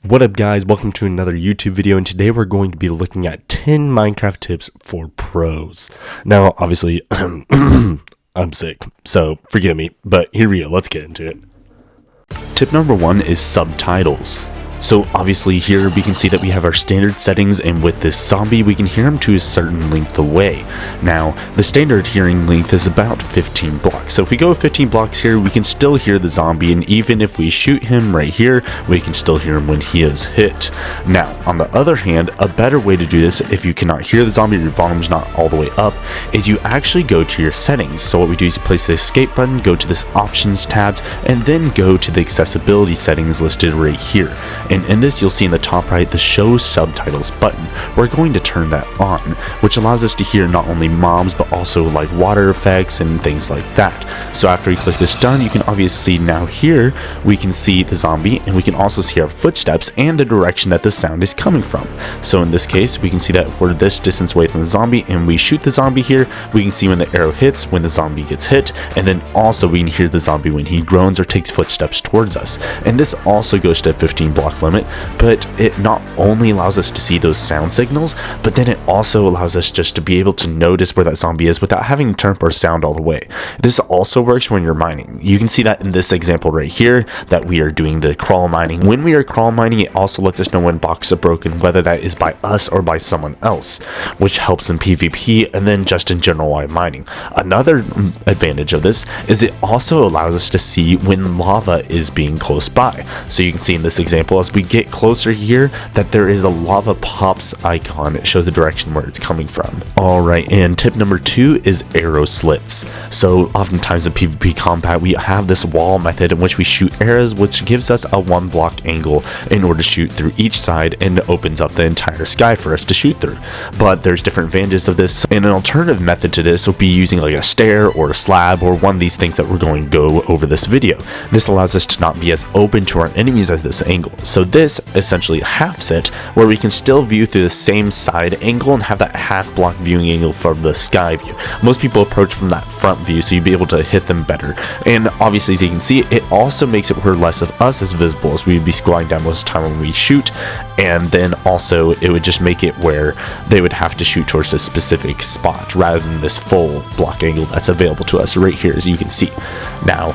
What up guys, welcome to another YouTube video, and today we're going to be looking at 10 Minecraft tips for pros. Now obviously I'm sick, so forgive me, but here we go, let's get into it. Tip number 1 is subtitles. So obviously here we can see that we have our standard settings, and with this zombie we can hear him to a certain length away. Now the standard hearing length is about 15 blocks, so if we go 15 blocks here we can still hear the zombie, and even if we shoot him right here we can still hear him when he is hit. Now on the other hand, a better way to do this if you cannot hear the zombie or your volume's not all the way up is you actually go to your settings. So what we do is place the escape button, go to this options tab, and then go to the accessibility settings listed right here. And in this you'll see in the top right the show subtitles button. We're going to turn that on, which allows us to hear not only mobs but also like water effects and things like that. So after we click this done, you can obviously now here we can see the zombie, and we can also see our footsteps and the direction that the sound is coming from. So in this case we can see that if we're this distance away from the zombie and we shoot the zombie here, we can see when the arrow hits, when the zombie gets hit, and then also we can hear the zombie when he groans or takes footsteps towards us. And this also goes to a 15 block limit, but it not only allows us to see those sound signals, but then it also allows us just to be able to notice where that zombie is without having to turn up our sound all the way. This also works when you're mining. You can see that in this example right here that we are doing the crawl mining. When we are crawl mining, it also lets us know when blocks are broken, whether that is by us or by someone else, which helps in PvP and then just in general while mining. Another advantage of this is it also allows us to see when lava is being close by. So you can see in this example, as we get closer here, that there is a lava pops icon. It shows the direction where it's coming from. Alright, and tip number 2 is arrow slits. So oftentimes in PvP combat we have this wall method in which we shoot arrows, which gives us a 1 block angle in order to shoot through each side, and opens up the entire sky for us to shoot through. But there's different advantages of this, and an alternative method to this will be using like a stair or a slab or one of these things that we're going to go over this video. This allows us to not be as open to our enemies as this angle. So this essentially halves it, where we can still view through the same side angle and have that half block viewing angle from the sky view. Most people approach from that front view, so you'd be able to hit them better. And obviously, as you can see, it also makes it where less of us is visible, as we would be squatting down most of the time when we shoot, and then also it would just make it where they would have to shoot towards a specific spot rather than this full block angle that's available to us right here, as you can see. Now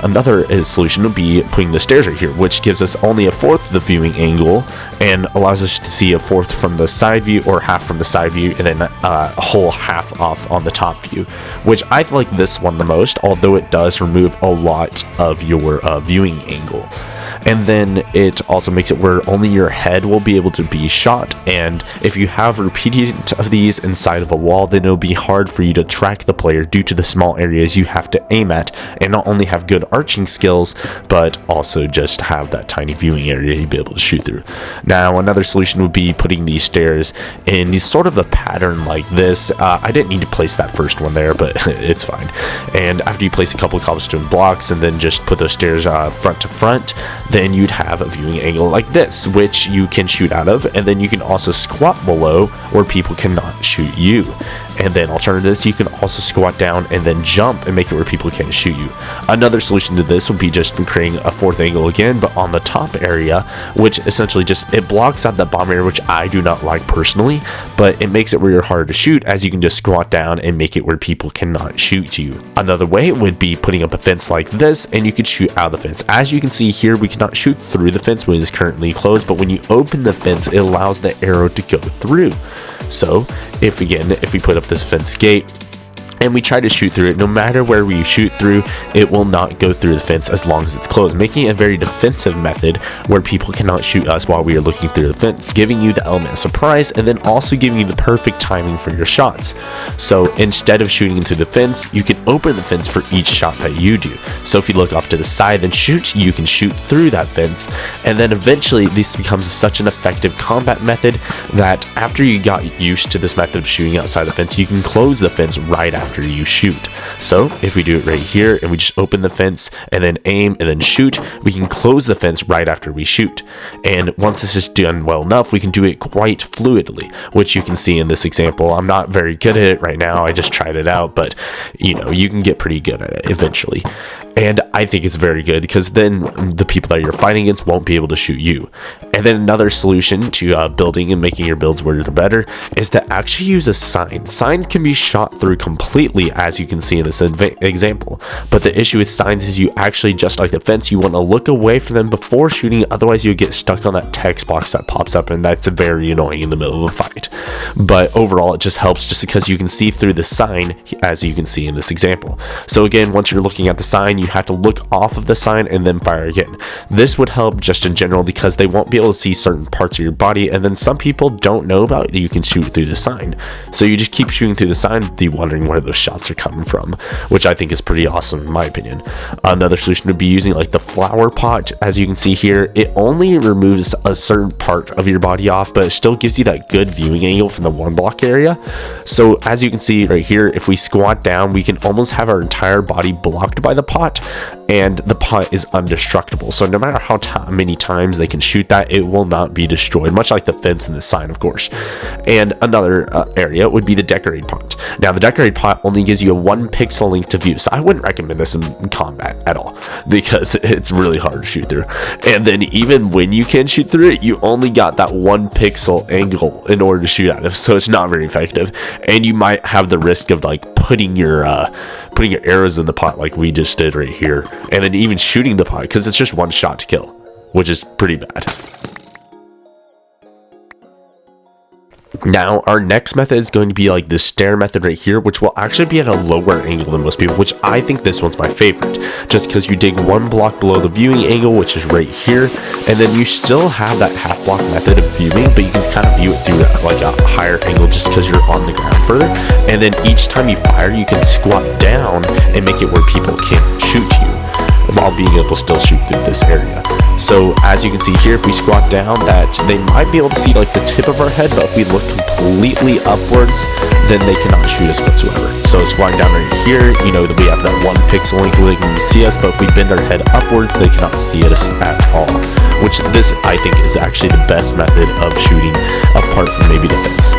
another solution would be putting the stairs right here, which gives us only a fourth of the viewing angle and allows us to see a fourth from the side view or half from the side view, and then a whole half off on the top view, which I like this one the most, although it does remove a lot of your viewing angle. And then it also makes it where only your head will be able to be shot, and if you have repeated of these inside of a wall, then it'll be hard for you to track the player due to the small areas you have to aim at, and not only have good arching skills but also just have that tiny viewing area you'd be able to shoot through. Now another solution would be putting these stairs in sort of a pattern like this. I didn't need to place that first one there, but it's fine. And after you place a couple of cobblestone blocks and then just put those stairs front to front, then you'd have a viewing angle like this, which you can shoot out of, and then you can also squat below where people cannot shoot you. And then alternatives, you can also squat down and then jump and make it where people can't shoot you. Another solution to this would be just creating a fourth angle again, but on the top area, which essentially just it blocks out that bottom area, which I do not like personally, but it makes it where you're harder to shoot, as you can just squat down and make it where people cannot shoot you. Another way would be putting up a fence like this, and you could shoot out of the fence. As you can see here, we cannot shoot through the fence when it is currently closed, but when you open the fence it allows the arrow to go through. So if we put up this fence gate and we try to shoot through it, no matter where we shoot through, it will not go through the fence as long as it's closed, making it a very defensive method where people cannot shoot us while we are looking through the fence, giving you the element of surprise and then also giving you the perfect timing for your shots. So instead of shooting through the fence, you can open the fence for each shot that you do. So if you look off to the side and shoot, you can shoot through that fence, and then eventually this becomes such an effective combat method that after you got used to this method of shooting outside the fence, you can close the fence right after after you shoot. So if we do it right here and we just open the fence and then aim and then shoot, we can close the fence right after we shoot. And once this is done well enough, we can do it quite fluidly, which you can see in this example. I'm not very good at it right now. I just tried it out, but you know, you can get pretty good at it eventually. And I think it's very good because then the people that you're fighting against won't be able to shoot you. And then another solution to building and making your builds worth better is to actually use a sign. Signs can be shot through completely, as you can see in this example. But the issue with signs is you actually, just like the fence, you want to look away from them before shooting. Otherwise, you'll get stuck on that text box that pops up, and that's very annoying in the middle of a fight. But overall, it just helps just because you can see through the sign, as you can see in this example. So again, once you're looking at the sign, you have to look off of the sign and then fire again. This would help just in general because they won't be able to see certain parts of your body, and then some people don't know about you can shoot through the sign. So you just keep shooting through the sign, be wondering where those shots are coming from, which I think is pretty awesome in my opinion. Another solution would be using like the flower pot. As you can see here, it only removes a certain part of your body off, but it still gives you that good viewing angle from the 1 block area. So as you can see right here, if we squat down, we can almost have our entire body blocked by the pot, and the pot is indestructible. So no matter how many times they can shoot that, it will not be destroyed, much like the fence and the sign, of course. And another area would be the decorate pot. Now the decorate pot only gives you a 1 pixel length to view, so I wouldn't recommend this in combat at all because it's really hard to shoot through. And then even when you can shoot through it, you only got that 1 pixel angle in order to shoot at it, so it's not very effective. And you might have the risk of like putting your arrows in the pot like we just did right here, and then even shooting the pot because it's just 1 shot to kill, which is pretty bad. Now our next method is going to be like this stair method right here, which will actually be at a lower angle than most people, which I think this one's my favorite, just because you dig 1 block below the viewing angle, which is right here, and then you still have that half block method of viewing, but you can kind of view it through like a higher angle just because you're on the ground further. And then each time you fire, you can squat down and make it where people can't shoot you while being able to still shoot through this area. So as you can see here, if we squat down, that they might be able to see like the tip of our head, but if we look completely upwards, then they cannot shoot us whatsoever. So squatting down right here, you know that we have that 1 pixel length where they can see us, but if we bend our head upwards, they cannot see us at all. Which this I think is actually the best method of shooting apart from maybe the fence.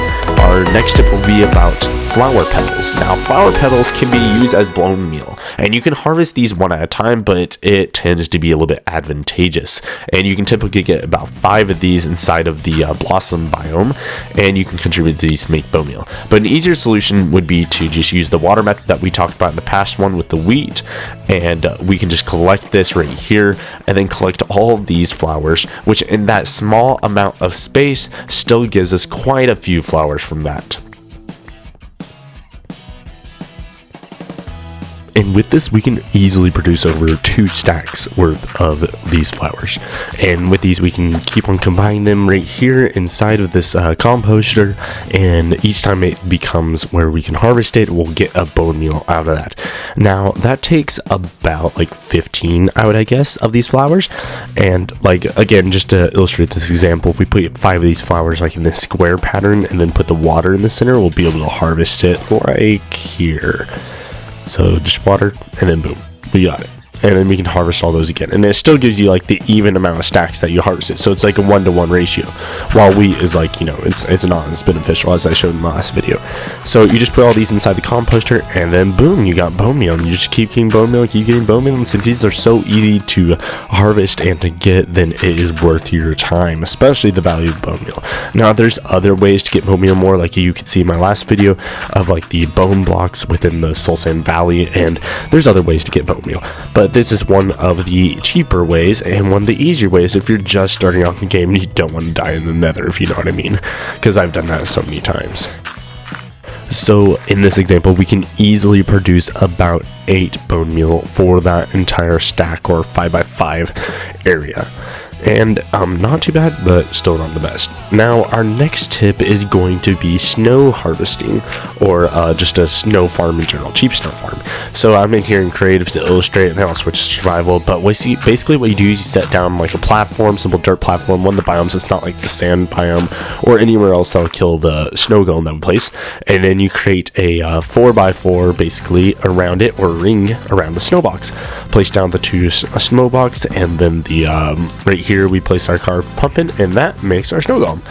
Our next tip will be about flower petals. Now flower petals can be used as bone meal, and you can harvest these 1 at a time, but it tends to be a little bit advantageous, and you can typically get about 5 of these inside of the blossom biome, and you can contribute to these to make bone meal. But an easier solution would be to just use the water method that we talked about in the past one with the wheat, and we can just collect this right here and then collect all of these flowers, which in that small amount of space still gives us quite a few flowers from that. And with this, we can easily produce over 2 stacks worth of these flowers. And with these, we can keep on combining them right here inside of this composter. And each time it becomes where we can harvest it, we'll get a bone meal out of that. Now, that takes about like 15 out, I guess, of these flowers. And like, again, just to illustrate this example, if we put 5 of these flowers like in this square pattern and then put the water in the center, we'll be able to harvest it like here. So just water, and then boom, we got it. And then we can harvest all those again, and it still gives you like the even amount of stacks that you harvested. So it's like a 1-to-1 ratio, while wheat is like, you know, it's not as beneficial as I showed in the last video. So you just put all these inside the composter, and then boom, you got bone meal, and you just keep getting bone meal, keep getting bone meal. And since these are so easy to harvest and to get, then it is worth your time, especially the value of bone meal. Now there's other ways to get bone meal more, like you could see in my last video of like the bone blocks within the Soul Sand Valley, and there's other ways to get bone meal, but this is one of the cheaper ways and one of the easier ways if you're just starting off the game and you don't want to die in the nether, if you know what I mean, because I've done that so many times. So in this example, we can easily produce about 8 bone meal for that entire stack or 5x5 area. and not too bad, but still not the best. Now our next tip is going to be snow harvesting, or just a snow farm in general, cheap snow farm. So I'm in here in creative to illustrate, and then I'll switch to survival. But basically what you do is you set down like a platform, simple dirt platform, one of the biomes. It's not like the sand biome or anywhere else that'll kill the snow golem that we place, and then you create a 4x4 basically around it, or a ring around the snow box. Place down the 2 snow box, and then the right here we place our carved pumpkin, and that makes our snow golem.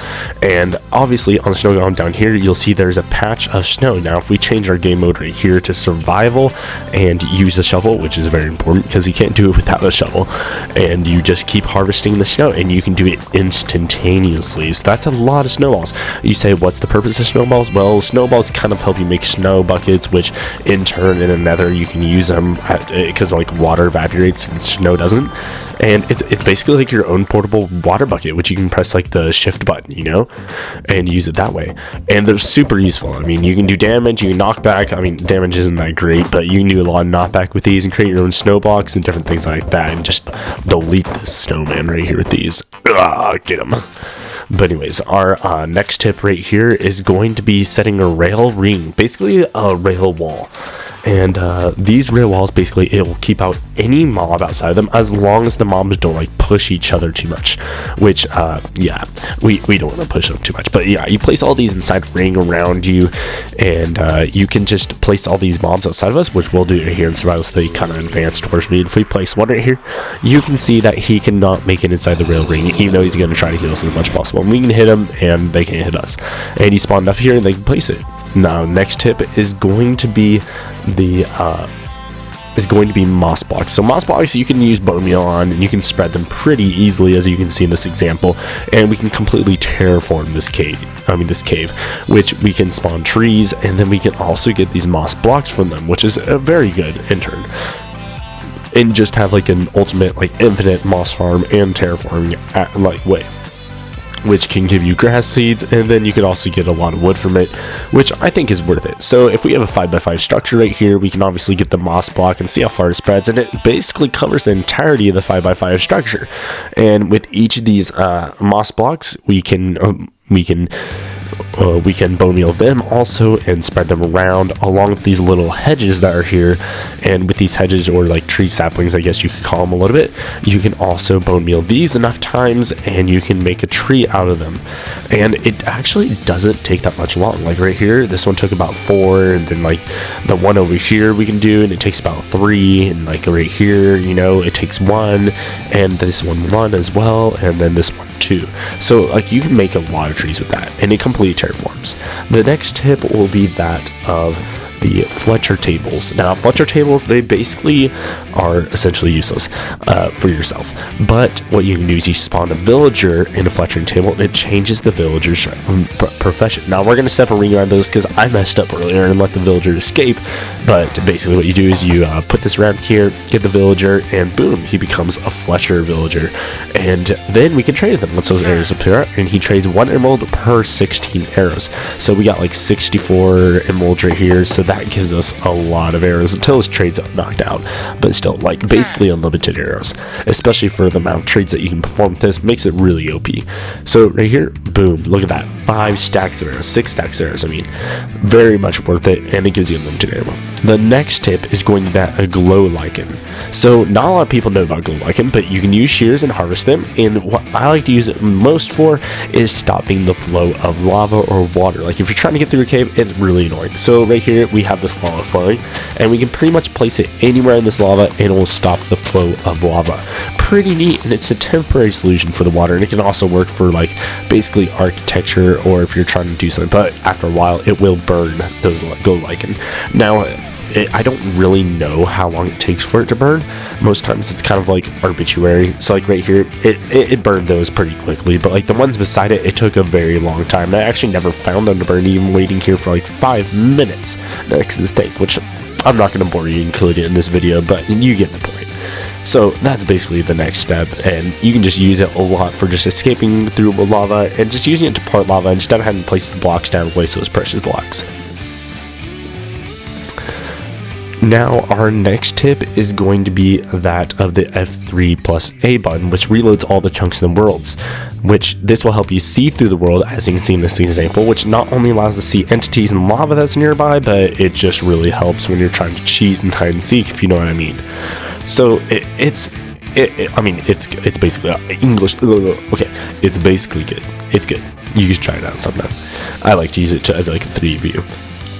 And obviously on the snow golem down here you'll see there's a patch of snow. Now if we change our game mode right here to survival and use a shovel, which is very important because you can't do it without a shovel, and you just keep harvesting the snow, and you can do it instantaneously. So that's a lot of snowballs. You say, what's the purpose of snowballs? Well, snowballs kind of help you make snow buckets, which in turn in the nether you can use them because like water evaporates and snow doesn't. And it's basically like your own portable water bucket, which you can press like the shift button, you know, and use it that way. And they're super useful. I mean, you can do damage, you can knock back. I mean, damage isn't that great, but you can do a lot of knockback with these and create your own snow blocks and different things like that, and just delete this snowman right here with these. Get him. But anyways, our next tip right here is going to be setting a rail ring, basically a rail wall. And these rail walls, basically it will keep out any mob outside of them, as long as the mobs don't like push each other too much, which yeah, we don't want to push them too much. But yeah, you place all these inside ring around you, and you can just place all these mobs outside of us, which we'll do here in survival, so they kind of advance towards me. If we place one right here, you can see that he cannot make it inside the rail ring, even though he's going to try to heal us as much as possible. And we can hit him and they can't hit us, and you spawn enough here and they can place it. Now next tip is going to be moss blocks. So moss blocks you can use bone meal on, and you can spread them pretty easily, as you can see in this example, and we can completely terraform this cave, which we can spawn trees, and then we can also get these moss blocks from them, which is a very good in turn, and just have like an ultimate like infinite moss farm and terraforming way, which can give you grass seeds, and then you can also get a lot of wood from it, which I think is worth it. So if we have a 5x5 structure right here, we can obviously get the moss block and see how far it spreads, and it basically covers the entirety of the 5x5 structure. And with each of these moss blocks, we can bone meal them also and spread them around along with these little hedges that are here. And with these hedges, or like tree saplings, I guess you could call them a little bit, you can also bone meal these enough times and you can make a tree out of them. And it actually doesn't take that much long. Like right here, this one took about 4, and then like the one over here we can do, and it takes about 3, and like right here, you know, it takes 1, and this one as well, and then this one 2. So like you can make a lot of trees with that, and it completely terraforms. The next tip will be that of the Fletcher tables. Now Fletcher tables, they basically are essentially useless for yourself, but what you can do is you spawn a villager in a Fletchering table, and it changes the villager's profession. Now we're going to set a ring around this because I messed up earlier and let the villager escape, but basically what you do is you put this around here, get the villager, and boom, he becomes a Fletcher villager. And then we can trade them once those arrows appear, and he trades 1 emerald per 16 arrows. So we got like 64 emeralds right here, so that gives us a lot of arrows until his trades are knocked out, but still like basically unlimited arrows, especially for the amount of trades that you can perform with this. Makes it really OP. So right here, boom, look at that, 5 stacks of arrows, 6 stacks of arrows. I mean, very much worth it, and it gives you unlimited ammo. The next tip is going to be a glow lichen. So not a lot of people know about glow lichen, but you can use shears and harvest them, and what I like to use it most for is stopping the flow of lava or water. Like if you're trying to get through a cave, it's really annoying. So right here we have this lava flowing, and we can pretty much place it anywhere in this lava and it will stop the flow of lava. Pretty neat, and it's a temporary solution for the water, and it can also work for like basically architecture, or if you're trying to do something, but after a while it will burn those glow lichen. Now I don't really know how long it takes for it to burn. Most times it's kind of like arbitrary. So like right here, it burned those pretty quickly, but like the ones beside it, it took a very long time. And I actually never found them to burn, even waiting here for like 5 minutes next to this thing, which I'm not going to bore you including in this video, but you get the point. So that's basically the next step, and you can just use it a lot for just escaping through lava and just using it to part lava instead of having to place the blocks down and waste those precious blocks. Now, our next tip is going to be that of the F3 plus A button, which reloads all the chunks in the worlds, which this will help you see through the world, as you can see in this example, which not only allows to see entities and lava that's nearby, but it just really helps when you're trying to cheat and hide and seek, if you know what I mean. So it's basically English. Okay, it's basically good. It's good. You can try it out sometime. I like to use it as like a 3 view.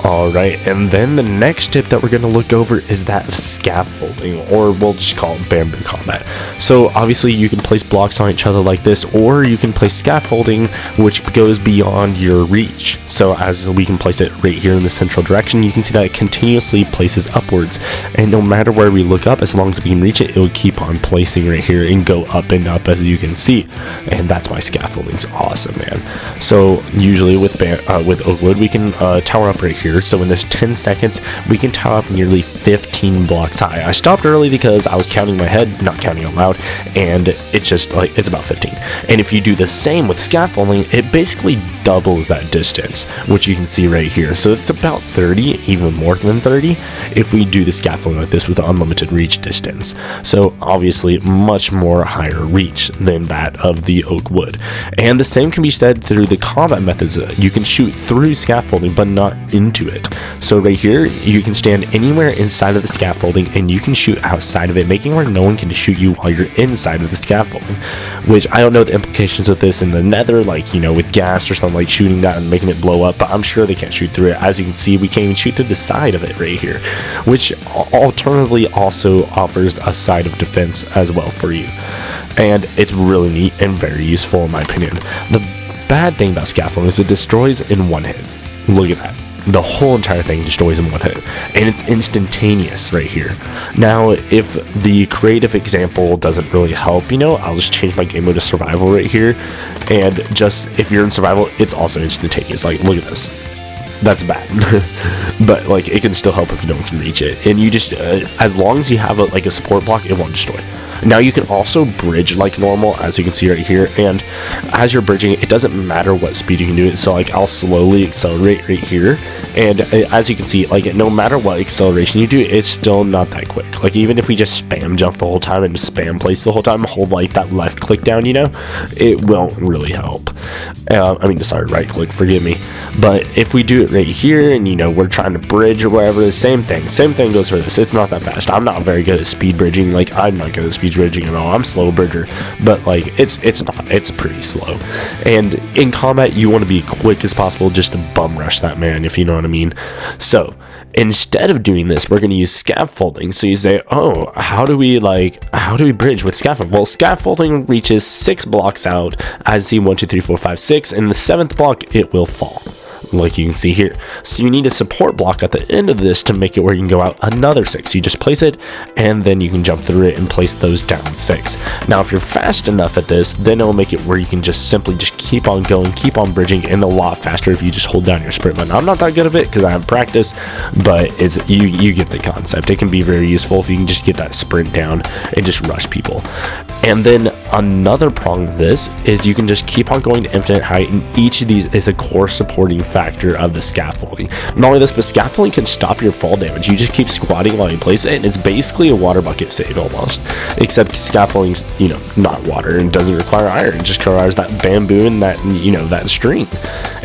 Alright, and then the next tip that we're going to look over is that of scaffolding, or we'll just call it bamboo combat. So obviously you can place blocks on each other like this, or you can place scaffolding which goes beyond your reach. So as we can place it right here in the central direction, you can see that it continuously places upwards, and no matter where we look up, as long as we can reach it, it will keep on placing right here and go up and up, as you can see. And that's why scaffolding's awesome, man. So usually with oak wood, we can tower up right here. So in this 10 seconds, we can tower up nearly 15 blocks high. I stopped early because I was counting my head, not counting out loud, and it's just like, it's about 15. And if you do the same with scaffolding, it basically doubles that distance, which you can see right here. So it's about 30, even more than 30, if we do the scaffolding like this with unlimited reach distance. So obviously much more higher reach than that of the oak wood. And the same can be said through the combat methods. You can shoot through scaffolding, but not into it. So right here, you can stand anywhere inside of the scaffolding and you can shoot outside of it, making where no one can shoot you while you're inside of the scaffolding. Which I don't know the implications with this in the nether, like, you know, with gas or something, like shooting that and making it blow up, but I'm sure they can't shoot through it. As you can see, we can't even shoot through the side of it right here, which alternatively also offers a side of defense as well for you. And it's really neat and very useful in my opinion. The bad thing about scaffolding is it destroys in one hit. Look at that. The whole entire thing destroys in one hit, and it's instantaneous right here. Now, if the creative example doesn't really help, you know, I'll just change my game mode to survival right here, and just, if you're in survival, it's also instantaneous. Like, look at this. That's bad. But like, it can still help if no one can reach it, and you just as long as you have a support block, it won't destroy. Now you can also bridge like normal, as you can see right here, and as you're bridging, it doesn't matter what speed you can do it. So like, I'll slowly accelerate right here, and as you can see, like, no matter what acceleration you do, it's still not that quick. Like, even if we just spam jump the whole time and spam place the whole time, hold like that left click down, you know, it won't really help. Sorry, right click, forgive me. But if we do it right here, and you know, we're trying to bridge or whatever, the same thing goes for this. It's not that fast. I'm not very good at speed bridging. Like, I'm not good at speed bridging at all. I'm slow bridger, but like, it's pretty slow. And in combat, you want to be quick as possible just to bum rush that man, if you know what I mean. So instead of doing this, we're going to use scaffolding. So you say, oh, how do we bridge with scaffolding? Well, scaffolding reaches 6 blocks out, as see 1 2 3 4 5 6, and the 7th block it will fall, like you can see here. So you need a support block at the end of this to make it where you can go out another 6. You just place it, and then you can jump through it and place those down 6. Now, if you're fast enough at this, then it'll make it where you can just simply just keep on going, keep on bridging, and a lot faster if you just hold down your sprint button. I'm not that good at it because I haven't practiced, but you get the concept. It can be very useful if you can just get that sprint down and just rush people. And then another prong of this is you can just keep on going to infinite height, and each of these is a core supporting factor of the scaffolding. Not only this, but scaffolding can stop your fall damage. You just keep squatting while you place it, and it's basically a water bucket save almost, except scaffolding's, you know, not water and doesn't require iron. It just requires that bamboo and that, you know, that string.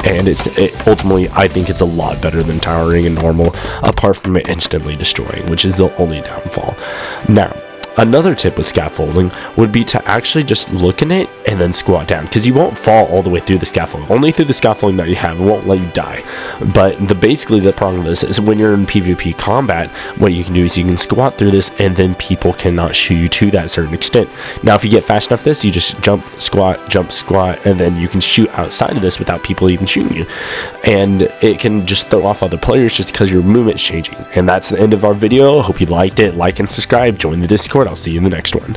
And ultimately, I think it's a lot better than towering and normal, apart from it instantly destroying, which is the only downfall. Now, another tip with scaffolding would be to actually just look in it and then squat down, because you won't fall all the way through the scaffolding. Only through the scaffolding that you have. It won't let you die. But basically the problem with this is when you're in PvP combat, what you can do is you can squat through this, and then people cannot shoot you to that certain extent. Now, if you get fast enough this, you just jump, squat, and then you can shoot outside of this without people even shooting you. And it can just throw off other players just because your movement's changing. And that's the end of our video. Hope you liked it. Like and subscribe. Join the Discord. I'll see you in the next one.